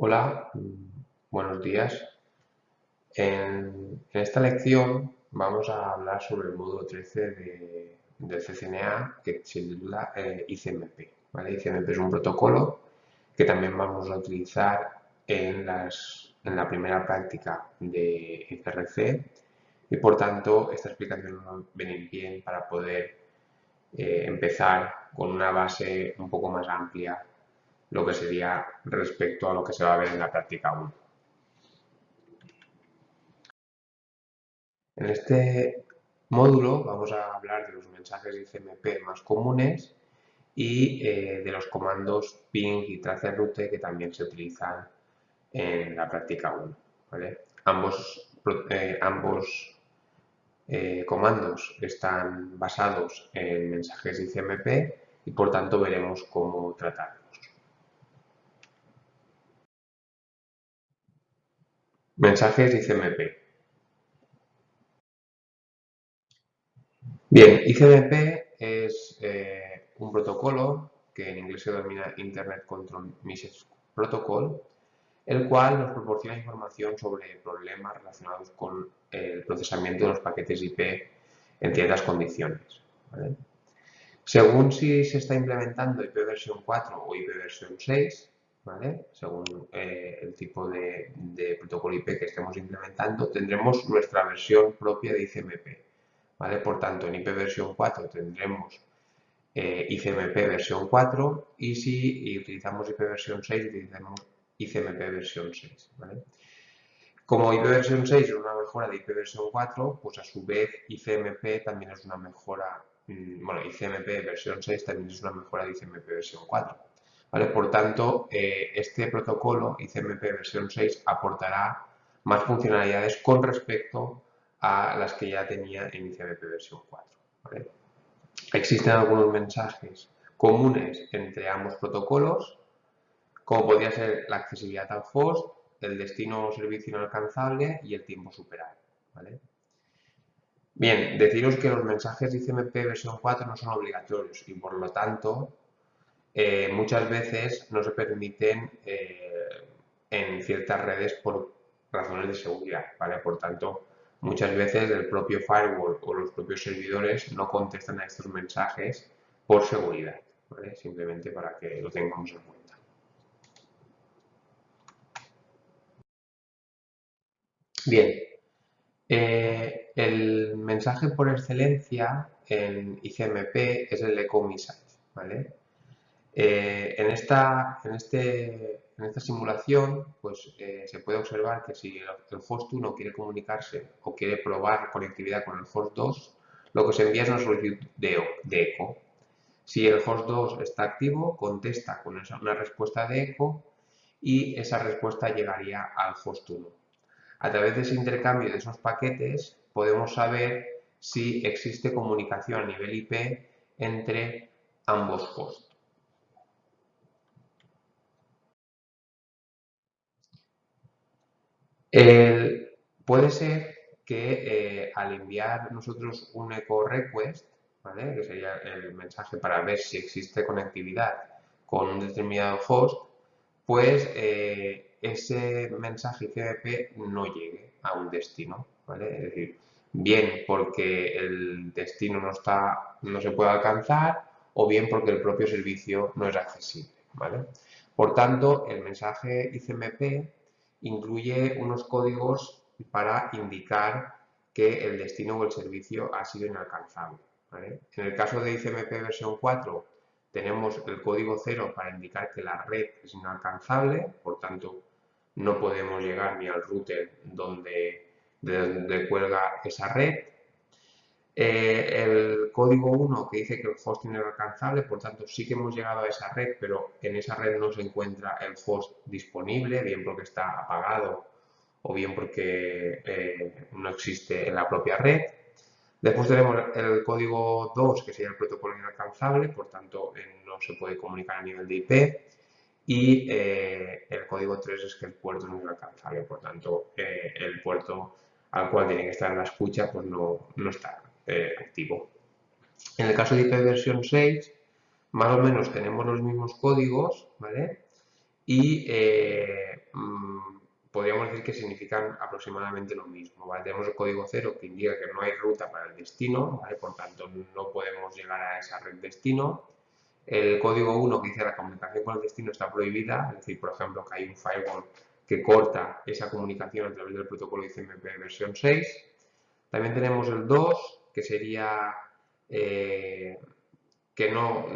Hola, buenos días. En esta lección vamos a hablar sobre el módulo 13 del CCNA que se titula ICMP. ¿Vale? ICMP es un protocolo que también vamos a utilizar en la primera práctica de ICRC y por tanto esta explicación nos viene bien para poder empezar con una base un poco más amplia lo que sería respecto a lo que se va a ver en la práctica 1. En este módulo vamos a hablar de los mensajes ICMP más comunes y de los comandos ping y traceroute que también se utilizan en la práctica 1. ¿Vale? Ambos comandos están basados en mensajes ICMP y por tanto veremos cómo tratarlos. Mensajes ICMP. Bien, ICMP es un protocolo que en inglés se denomina Internet Control Message Protocol, el cual nos proporciona información sobre problemas relacionados con el procesamiento de los paquetes IP en ciertas condiciones. ¿Vale? Según si se está implementando IP versión 4 o IP versión 6, ¿vale? Según el tipo de protocolo IP que estemos implementando, tendremos nuestra versión propia de ICMP. ¿Vale? Por tanto, en IP versión 4 tendremos ICMP versión 4 y si utilizamos IP versión 6 utilizaremos ICMP versión 6. ¿Vale? Como IP versión 6 es una mejora de IP versión 4, pues a su vez ICMP también es una mejora, bueno, ICMP versión 6 también es una mejora de ICMP versión 4. ¿Vale? Por tanto, este protocolo ICMP versión 6 aportará más funcionalidades con respecto a las que ya tenía en ICMP versión 4. ¿Vale? Existen algunos mensajes comunes entre ambos protocolos, como podría ser la accesibilidad al host, el destino o servicio inalcanzable y el tiempo superado. ¿Vale? Bien, deciros que los mensajes ICMP versión 4 no son obligatorios y por lo tanto muchas veces no se permiten en ciertas redes por razones de seguridad. ¿Vale? Por tanto, muchas veces el propio firewall o los propios servidores no contestan a estos mensajes por seguridad. ¿Vale? Simplemente para que lo tengamos en cuenta. Bien, el mensaje por excelencia en ICMP es el echo message, ¿vale? En esta simulación pues, se puede observar que si el host 1 quiere comunicarse o quiere probar conectividad con el host 2, lo que se envía es una solicitud de eco. Si el host 2 está activo, contesta con una respuesta de eco y esa respuesta llegaría al host 1. A través de ese intercambio de esos paquetes podemos saber si existe comunicación a nivel IP entre ambos hosts. Puede ser que al enviar nosotros un echo request, ¿vale? Que sería el mensaje para ver si existe conectividad con un determinado host, pues ese mensaje ICMP no llegue a un destino, ¿vale? Es decir, bien porque el destino no se puede alcanzar o bien porque el propio servicio no es accesible, ¿vale? Por tanto, el mensaje ICMP incluye unos códigos para indicar que el destino o el servicio ha sido inalcanzable, ¿vale? En el caso de ICMP versión 4 tenemos el código 0 para indicar que la red es inalcanzable, por tanto no podemos llegar ni al router de donde cuelga esa red. El código 1 que dice que el hosting es alcanzable, por tanto sí que hemos llegado a esa red, pero en esa red no se encuentra el host disponible, bien porque está apagado o bien porque no existe en la propia red. Después tenemos el código 2, que sería el protocolo inalcanzable, por tanto no se puede comunicar a nivel de IP. Y el código 3 es que el puerto no es inalcanzable, por tanto el puerto al cual tiene que estar en la escucha pues no está activo. En el caso de IP versión 6, más o menos tenemos los mismos códigos, ¿vale? Y podríamos decir que significan aproximadamente lo mismo, ¿vale? Tenemos el código 0 que indica que no hay ruta para el destino, ¿vale? Por tanto, no podemos llegar a esa red destino. El código 1 que dice la comunicación con el destino está prohibida, es decir, por ejemplo, que hay un firewall que corta esa comunicación a través del protocolo ICMP versión 6. También tenemos el 2, que sería que no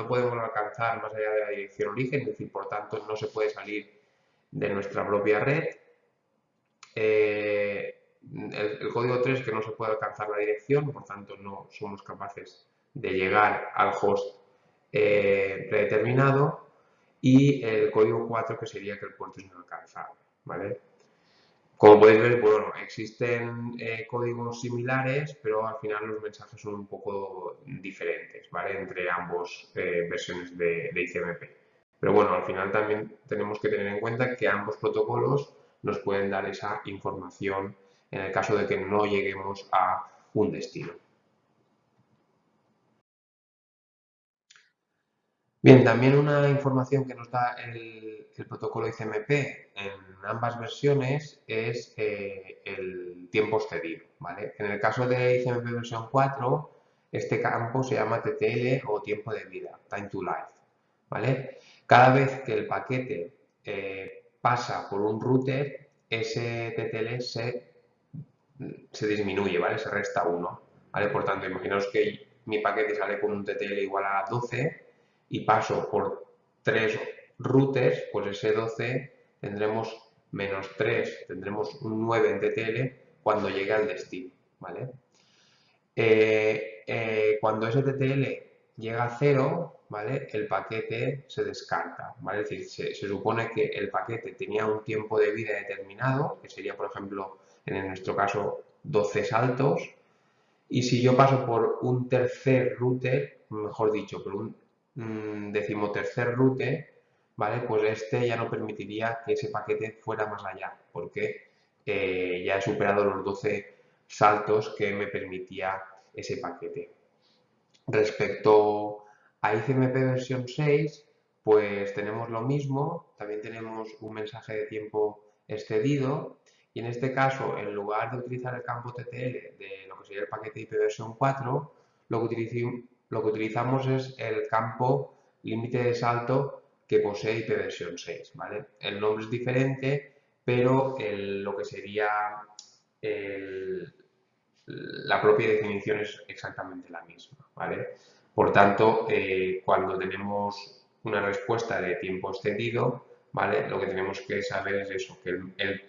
podemos alcanzar más allá de la dirección origen, es decir, por tanto, no se puede salir de nuestra propia red. El código 3 que no se puede alcanzar la dirección, por tanto no somos capaces de llegar al host predeterminado, y el código 4 que sería que el puerto es inalcanzable, ¿vale? Como podéis ver, bueno, existen códigos similares, pero al final los mensajes son un poco diferentes, ¿vale? Entre ambos versiones de ICMP. Pero bueno, al final también tenemos que tener en cuenta que ambos protocolos nos pueden dar esa información en el caso de que no lleguemos a un destino. Bien, también una información que nos da el protocolo ICMP en ambas versiones es el tiempo cedido, ¿vale? En el caso de ICMP versión 4, este campo se llama TTL o tiempo de vida, time to life, ¿vale? Cada vez que el paquete pasa por un router, ese TTL se disminuye, ¿vale? Se resta 1, ¿vale? Por tanto, imaginaos que mi paquete sale con un TTL igual a 12 y paso por 3 routers, pues ese 12 tendremos menos 3, tendremos un 9 en TTL cuando llegue al destino, ¿vale? Cuando ese TTL llega a 0, ¿vale? El paquete se descarta, ¿vale? Es decir, se supone que el paquete tenía un tiempo de vida determinado, que sería, por ejemplo, en nuestro caso, 12 saltos, y si yo paso por un tercer router, mejor dicho, por un decimotercer router, ¿vale? Pues este ya no permitiría que ese paquete fuera más allá, porque ya he superado los 12 saltos que me permitía ese paquete. Respecto a ICMP versión 6, pues tenemos lo mismo, también tenemos un mensaje de tiempo excedido, y en este caso, en lugar de utilizar el campo TTL de lo que sería el paquete IP versión 4, lo que utilizamos es el campo límite de salto que posee IP versión 6, ¿vale? El nombre es diferente, pero lo que sería la propia definición es exactamente la misma, ¿vale? Por tanto, cuando tenemos una respuesta de tiempo extendido, ¿vale? Lo que tenemos que saber es eso, que el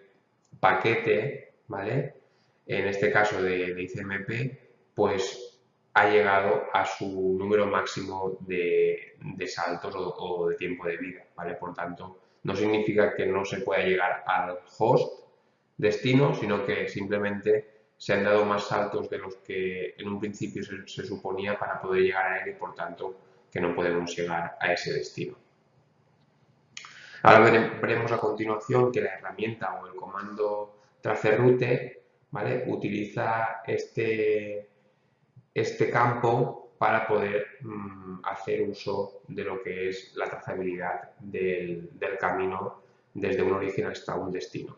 paquete, ¿vale? En este caso de ICMP, pues ha llegado a su número máximo de saltos o de tiempo de vida, ¿vale? Por tanto, no significa que no se pueda llegar al host destino, sino que simplemente se han dado más saltos de los que en un principio se suponía para poder llegar a él y por tanto que no podemos llegar a ese destino. Ahora veremos a continuación que la herramienta o el comando traceroute, ¿vale? Utiliza este campo para poder hacer uso de lo que es la trazabilidad del camino desde un origen hasta un destino.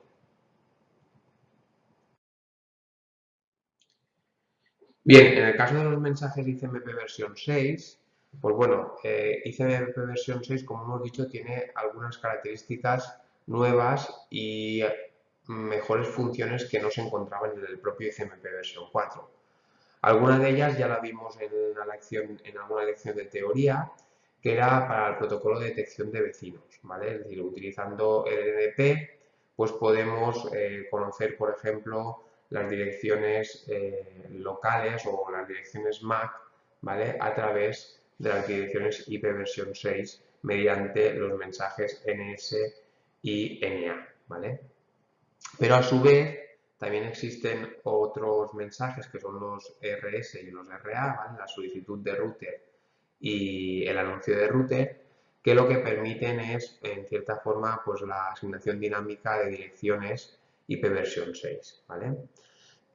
Bien, en el caso de los mensajes ICMP versión 6, pues bueno, ICMP versión 6, como hemos dicho, tiene algunas características nuevas y mejores funciones que no se encontraban en el propio ICMP versión 4. Algunas de ellas ya la vimos en alguna lección de teoría, que era para el protocolo de detección de vecinos, ¿vale? Es decir, utilizando el NDP, pues podemos conocer, por ejemplo, las direcciones locales o las direcciones MAC, ¿vale? A través de las direcciones IP versión 6 mediante los mensajes NS y NA, ¿vale? Pero a su vez también existen otros mensajes que son los RS y los RA, ¿vale? La solicitud de router y el anuncio de router, que lo que permiten es, en cierta forma, pues la asignación dinámica de direcciones IP versión 6, ¿vale?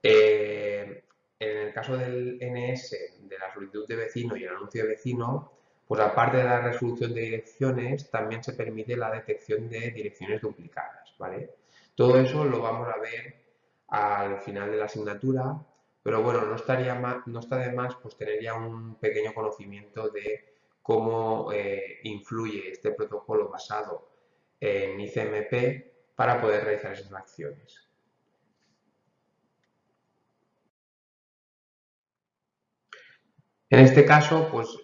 En el caso del NS, de la solicitud de vecino y el anuncio de vecino, Pues aparte de la resolución de direcciones, también se permite la detección de direcciones duplicadas, ¿vale? Todo eso lo vamos a ver al final de la asignatura, pero bueno, no está de más pues, tener ya un pequeño conocimiento de cómo influye este protocolo basado en ICMP para poder realizar esas acciones. En este caso, pues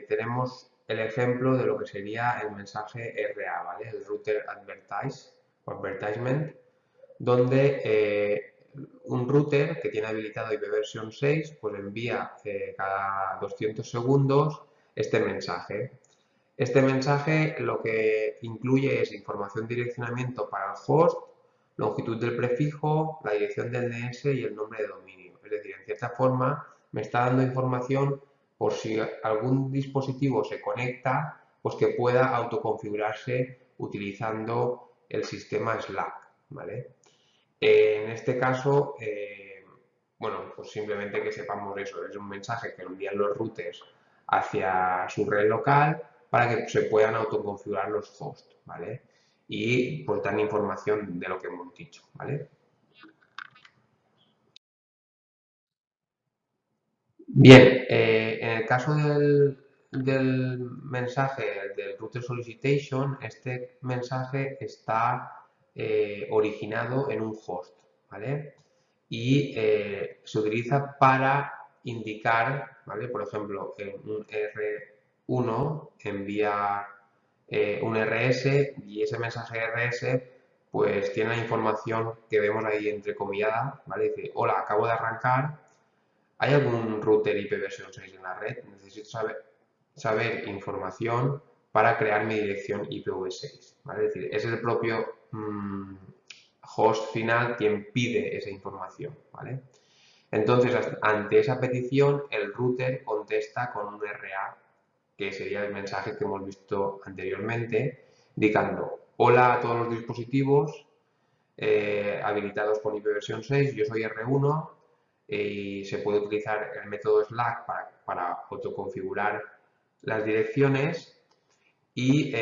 tenemos el ejemplo de lo que sería el mensaje RA, ¿vale? El Router Advertisement, donde un router que tiene habilitado IPv 6 pues envía cada 200 segundos este mensaje. Este mensaje lo que incluye es información de direccionamiento para el host, longitud del prefijo, la dirección del DNS y el nombre de dominio. Es decir, en cierta forma me está dando información por si algún dispositivo se conecta, pues que pueda autoconfigurarse utilizando el sistema Slack, ¿vale? En este caso, bueno, pues simplemente que sepamos eso, es un mensaje que envían los routers hacia su red local para que se puedan autoconfigurar los hosts, ¿vale? Y pues dan información de lo que hemos dicho, ¿vale? Bien, en el caso del mensaje del router solicitation, este mensaje está originado en un host, ¿vale? Y se utiliza para indicar, ¿vale? Por ejemplo, en un R1 envía un RS y ese mensaje RS pues tiene la información que vemos ahí entrecomillada, ¿vale? Dice, hola, acabo de arrancar. ¿Hay algún router IPv6 en la red? Necesito saber información para crear mi dirección IPv6. ¿Vale? Es decir, es el propio host final quien pide esa información. ¿Vale? Entonces, ante esa petición, el router contesta con un RA, que sería el mensaje que hemos visto anteriormente, indicando, hola a todos los dispositivos habilitados con IPv6, yo soy R1 y se puede utilizar el método Slack para autoconfigurar las direcciones y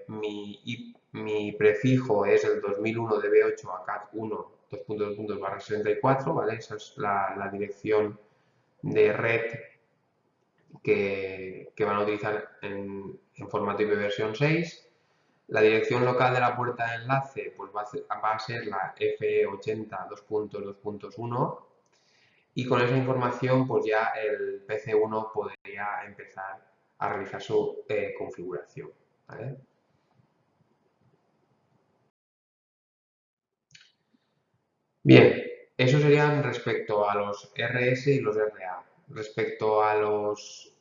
mi prefijo es el 2001 db8 a cat1 2.2./64, ¿vale? Esa es la dirección de red que van a utilizar en formato IPv6. La dirección local de la puerta de enlace pues va a ser la F80 2.2.1 y con esa información pues ya el PC1 podría empezar a realizar su configuración. ¿Vale? Bien, eso serían respecto a los RS y los RA. Respecto a los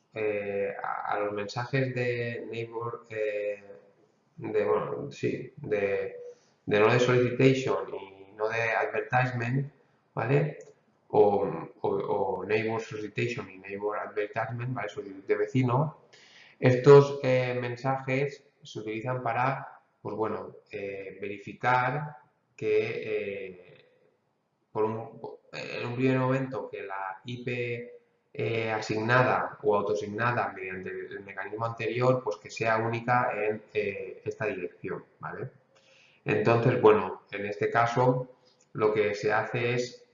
mensajes de neighbor, bueno, sí, de no de solicitation y no de advertisement, ¿vale? O neighbor solicitation y neighbor advertisement, ¿vale? Solicitud de vecino. Estos mensajes se utilizan para, pues bueno, verificar que en un primer momento que la IP asignada o autoasignada mediante el mecanismo anterior, pues que sea única en esta dirección, ¿vale? Entonces, bueno, en este caso lo que se hace es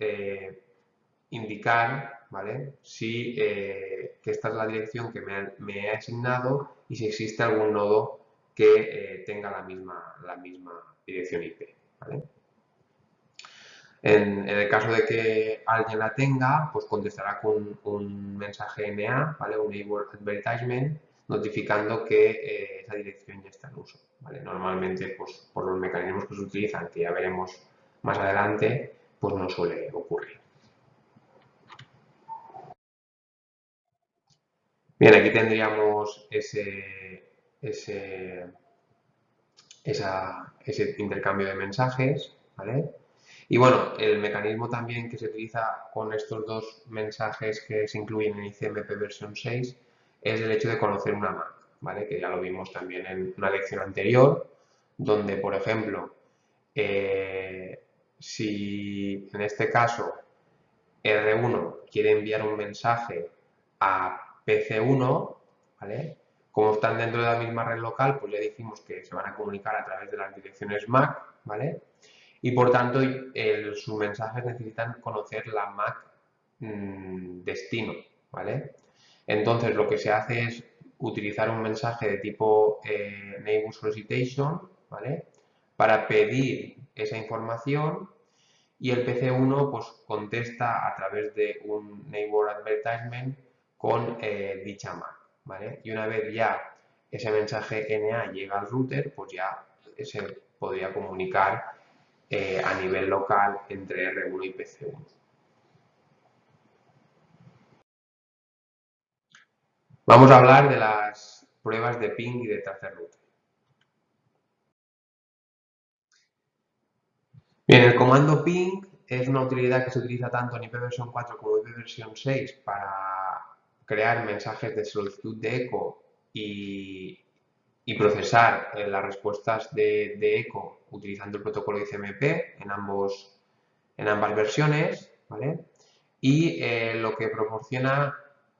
indicar, ¿vale? Si que esta es la dirección que me he asignado y si existe algún nodo que tenga la misma dirección IP, ¿vale? En el caso de que alguien la tenga, pues contestará con un mensaje NA, ¿vale? Un Neighbor Advertisement, notificando que esa dirección ya está en uso, ¿vale? Normalmente, pues por los mecanismos que se utilizan, que ya veremos más adelante, pues no suele ocurrir. Bien, aquí tendríamos ese intercambio de mensajes, ¿vale? Y bueno, el mecanismo también que se utiliza con estos dos mensajes que se incluyen en ICMP versión 6 es el hecho de conocer una MAC, ¿vale? Que ya lo vimos también en una lección anterior, donde, por ejemplo, si en este caso R1 quiere enviar un mensaje a PC1, ¿vale? Como están dentro de la misma red local, pues ya dijimos que se van a comunicar a través de las direcciones MAC, ¿vale? Y por tanto, sus mensajes necesitan conocer la MAC destino, ¿vale? Entonces, lo que se hace es utilizar un mensaje de tipo neighbor solicitation, ¿vale? Para pedir esa información y el PC1 pues contesta a través de un neighbor advertisement con dicha MAC, ¿vale? Y una vez ya ese mensaje NA llega al router, pues ya se podría comunicar a nivel local entre R1 y PC1. Vamos a hablar de las pruebas de ping y de traceroute. Bien, el comando ping es una utilidad que se utiliza tanto en IPv 4 como en IPv 6 para crear mensajes de solicitud de eco y procesar las respuestas de eco utilizando el protocolo ICMP en ambas versiones, ¿vale? Y lo que proporciona,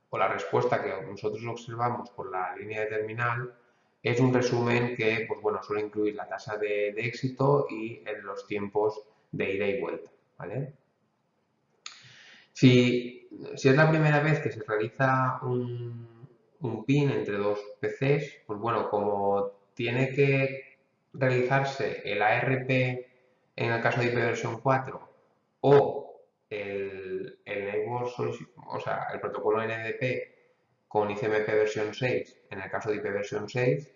o la respuesta que nosotros observamos por la línea de terminal, es un resumen que, pues bueno, suele incluir la tasa de éxito y los tiempos de ida y vuelta, ¿vale? Si es la primera vez que se realiza un PIN entre dos PCs, pues bueno, como tiene que realizarse el ARP en el caso de IPv 4 o el Network o sea, el protocolo NDP con ICMP versión 6 en el caso de IPv 6,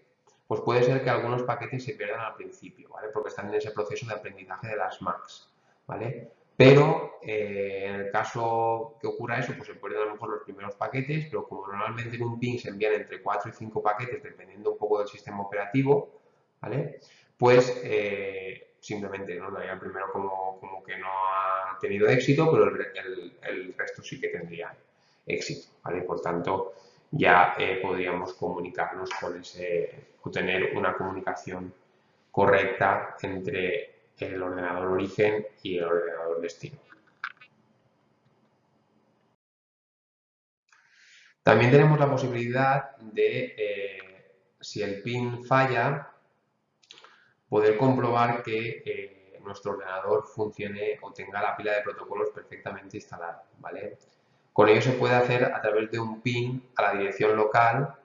pues puede ser que algunos paquetes se pierdan al principio, ¿vale? Porque están en ese proceso de aprendizaje de las MACs, ¿vale? Pero en el caso que ocurra eso, pues se pierden a lo mejor los primeros paquetes, pero como normalmente en un PIN se envían entre 4 y 5 paquetes, dependiendo un poco del sistema operativo, ¿vale? Pues simplemente ¿no? Daría el primero como que no ha tenido éxito, pero el resto sí que tendría éxito, ¿vale? Por tanto, ya podríamos comunicarnos con o tener una comunicación correcta entre el ordenador origen y el ordenador destino. También tenemos la posibilidad de, si el PIN falla, poder comprobar que nuestro ordenador funcione o tenga la pila de protocolos perfectamente instalada, ¿vale? Con ello se puede hacer a través de un PIN a la dirección local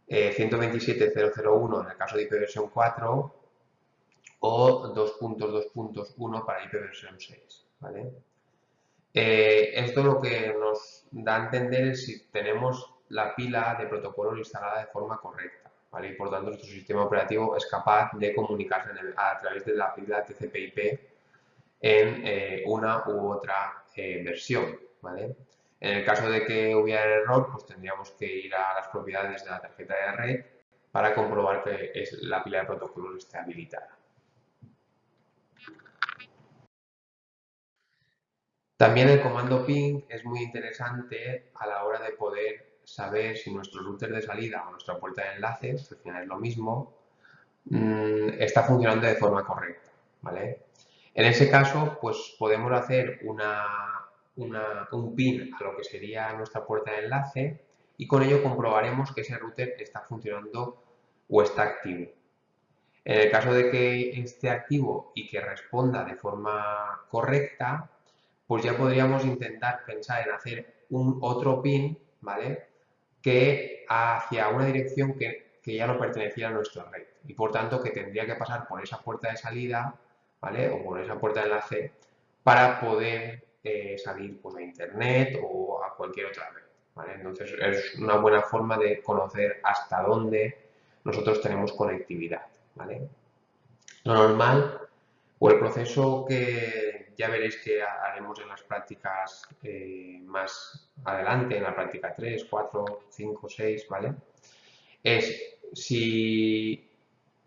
127.0.0.1 en el caso de IPv 4 o 2.2.1 para IPv 6, ¿vale? Esto lo que nos da a entender es si tenemos la pila de protocolos instalada de forma correcta, ¿vale? Y por tanto nuestro sistema operativo es capaz de comunicarse a través de la pila TCP/IP en una u otra versión, ¿vale? En el caso de que hubiera error, pues tendríamos que ir a las propiedades de la tarjeta de red para comprobar que la pila de protocolos esté habilitada. También el comando ping es muy interesante a la hora de poder saber si nuestro router de salida o nuestra puerta de enlace, al final es lo mismo, está funcionando de forma correcta, ¿vale? En ese caso, pues podemos hacer un pin a lo que sería nuestra puerta de enlace y con ello comprobaremos que ese router está funcionando o está activo. En el caso de que esté activo y que responda de forma correcta, pues ya podríamos intentar pensar en hacer un otro pin, ¿vale? Que hacia una dirección que ya no pertenecía a nuestra red y por tanto que tendría que pasar por esa puerta de salida, ¿vale? O por esa puerta de enlace para poder salir pues, a internet o a cualquier otra red, ¿vale? Entonces es una buena forma de conocer hasta dónde nosotros tenemos conectividad, ¿vale? Lo normal o el proceso que ya veréis que haremos en las prácticas más adelante, en la práctica 3, 4, 5, 6, ¿vale? Es si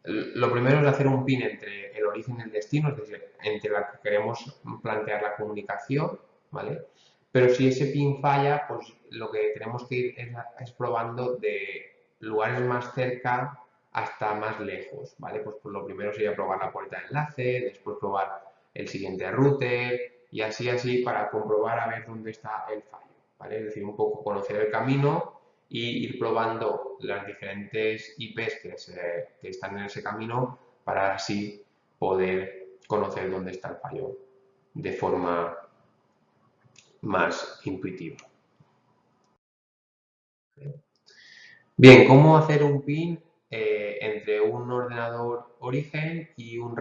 lo primero es hacer un pin entre el origen y el destino, es decir, entre la que queremos plantear la comunicación, ¿vale? Pero si ese pin falla, pues lo que tenemos que ir es probando de lugares más cerca hasta más lejos, ¿vale? Pues lo primero sería probar la puerta de enlace, después probar el siguiente router y así para comprobar a ver dónde está el fallo, ¿vale? Es decir, un poco conocer el camino y ir probando las diferentes IPs que están en ese camino para así poder conocer dónde está el fallo de forma más intuitiva. Bien, ¿cómo hacer un pin entre un ordenador origen y un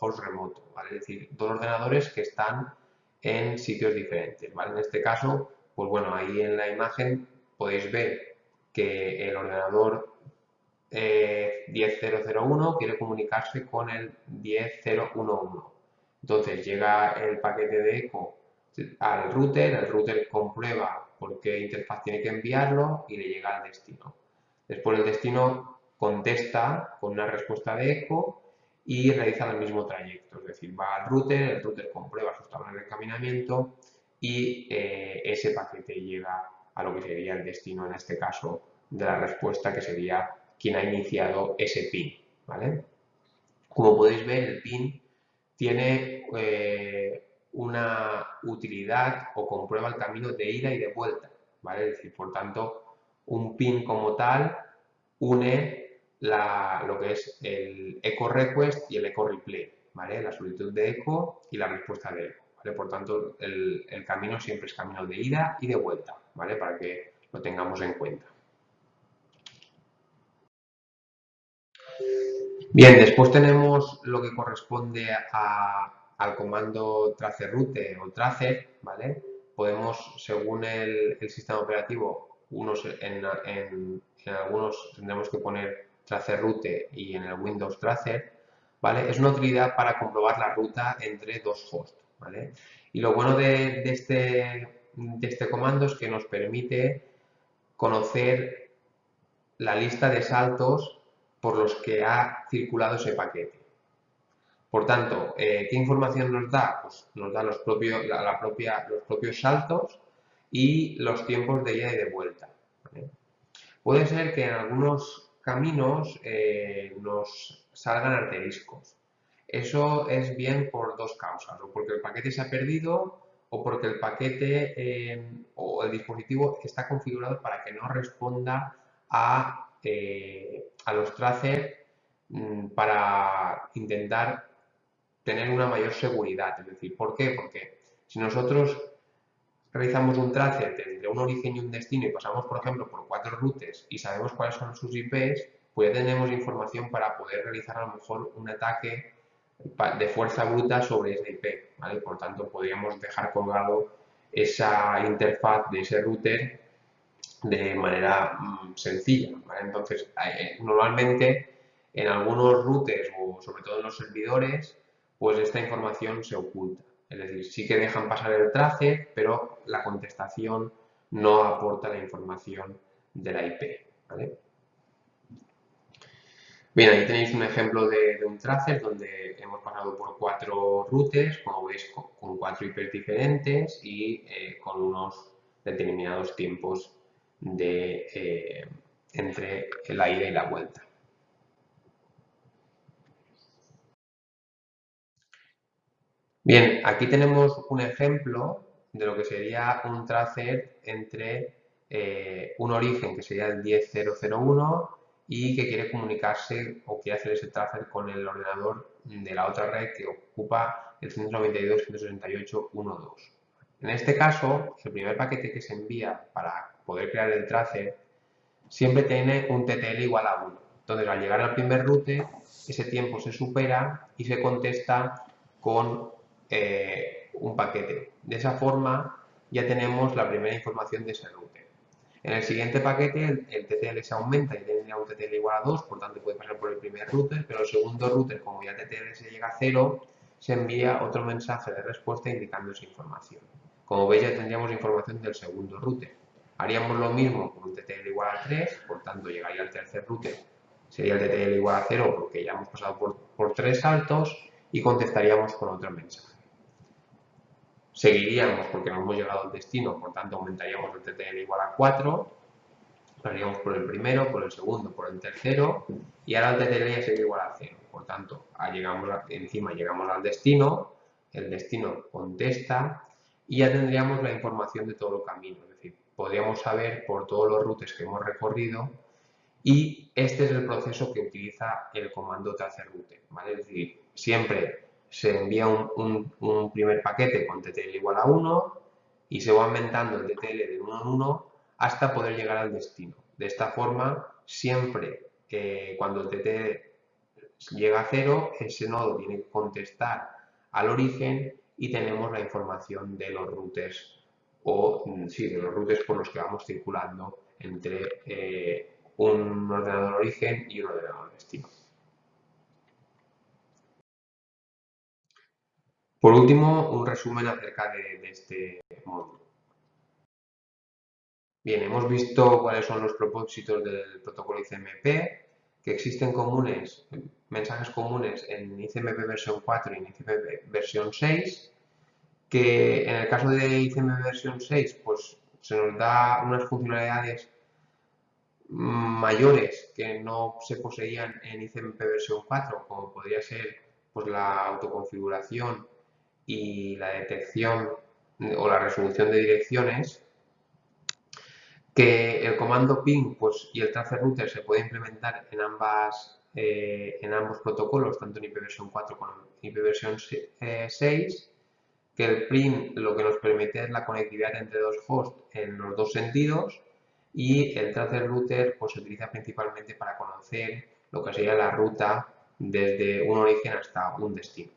host remoto? ¿Vale? Es decir, dos ordenadores que están en sitios diferentes. ¿Vale? En este caso, pues bueno, ahí en la imagen podéis ver que el ordenador 10001 quiere comunicarse con el 10011. Entonces llega el paquete de eco al router, el router comprueba por qué interfaz tiene que enviarlo y le llega al destino. Después el destino contesta con una respuesta de eco y realiza el mismo trayecto, es decir, va al router, el router comprueba sus tablas de encaminamiento y ese paquete llega a lo que sería el destino, en este caso, de la respuesta, que sería quien ha iniciado ese pin. ¿Vale? Como podéis ver, el pin tiene una utilidad o comprueba el camino de ida y de vuelta. ¿Vale? Es decir, por tanto, un pin como tal une lo que es el echo request y el echo replay, ¿vale? La solicitud de eco y la respuesta de eco, ¿vale? Por tanto, el camino siempre es camino de ida y de vuelta, ¿vale? Para que lo tengamos en cuenta. Bien, después tenemos lo que corresponde al comando traceroute o tracer, ¿vale? Podemos, según el sistema operativo, en algunos tendremos que poner traceroute y en el Windows tracer, ¿vale? Es una utilidad para comprobar la ruta entre dos hosts, ¿vale? Y lo bueno de este comando es que nos permite conocer la lista de saltos por los que ha circulado ese paquete. Por tanto, ¿qué información nos da? Pues nos da los propios saltos y los tiempos de ida y de vuelta. ¿Vale? Puede ser que en algunos caminos nos salgan asteriscos. Eso es bien por dos causas, o porque el paquete se ha perdido o porque el paquete o el dispositivo está configurado para que no responda a los tracers para intentar tener una mayor seguridad. Es decir, ¿por qué? Porque si nosotros realizamos un tracer entre un origen y un destino y pasamos, por ejemplo, por 4 routes y sabemos cuáles son sus IPs, pues ya tenemos información para poder realizar a lo mejor un ataque de fuerza bruta sobre esa IP, ¿vale? Por tanto, podríamos dejar colgado esa interfaz de ese router de manera sencilla, ¿vale? Entonces, normalmente en algunos routers o sobre todo en los servidores, pues esta información se oculta. Es decir, sí que dejan pasar el trace, pero la contestación no aporta la información de la IP, ¿vale? Bien, ahí tenéis un ejemplo de un tracer donde hemos pasado por 4 routers, como veis, con 4 IPs diferentes y con unos determinados tiempos entre la ida y la vuelta. Bien, aquí tenemos un ejemplo de lo que sería un tracer entre un origen que sería el 10001 y que quiere comunicarse o quiere hacer ese tracer con el ordenador de la otra red que ocupa el 192.168.1.2. En este caso, el primer paquete que se envía para poder crear el tracer siempre tiene un TTL igual a 1. Entonces, al llegar al primer router, ese tiempo se supera y se contesta con un paquete. De esa forma, ya tenemos la primera información de ese router. En el siguiente paquete, el TTL se aumenta y tendría un TTL igual a 2, por tanto puede pasar por el primer router, pero el segundo router, como ya el TTL se llega a 0, se envía otro mensaje de respuesta indicando esa información. Como veis, ya tendríamos información del segundo router. Haríamos lo mismo con un TTL igual a 3, por tanto llegaría al tercer router, sería el TTL igual a 0 porque ya hemos pasado por 3 saltos y contestaríamos con otro mensaje. Seguiríamos porque no hemos llegado al destino, por tanto aumentaríamos el TTL igual a 4, pasaríamos por el primero, por el segundo, por el tercero y ahora el TTL ya sería igual a 0. Por tanto, llegamos al destino, el destino contesta y ya tendríamos la información de todo el camino. Es decir, podríamos saber por todos los routes que hemos recorrido, y este es el proceso que utiliza el comando traceroute, ¿vale? Es decir, siempre se envía un primer paquete con TTL igual a 1 y se va aumentando el TTL de 1 en 1 hasta poder llegar al destino. De esta forma, siempre cuando el TTL llega a 0, ese nodo tiene que contestar al origen y tenemos la información de los routers de los routers por los que vamos circulando entre un ordenador origen y un ordenador destino. Por último, un resumen acerca de este módulo. Bien, hemos visto cuáles son los propósitos del protocolo ICMP, que existen mensajes comunes en ICMP versión 4 y en ICMP versión 6, que en el caso de ICMP versión 6 pues, se nos da unas funcionalidades mayores que no se poseían en ICMP versión 4, como podría ser pues, la autoconfiguración y la detección o la resolución de direcciones, que el comando ping pues, y el tracerouter se puede implementar en ambos protocolos, tanto en IP versión 4 como en IP versión 6, que el print lo que nos permite es la conectividad entre dos hosts en los dos sentidos, y el tracerouter pues, se utiliza principalmente para conocer lo que sería la ruta desde un origen hasta un destino.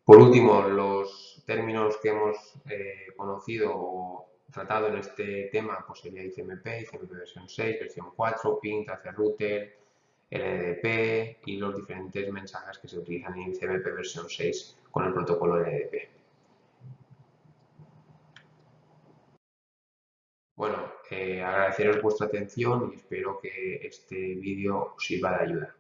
Por último, los términos que hemos conocido o tratado en este tema pues sería ICMP, ICMP versión 6, versión 4, ping, tracerouter, LNDP y los diferentes mensajes que se utilizan en ICMP versión 6 con el protocolo LNDP. Bueno, agradeceros vuestra atención y espero que este vídeo os sirva de ayuda.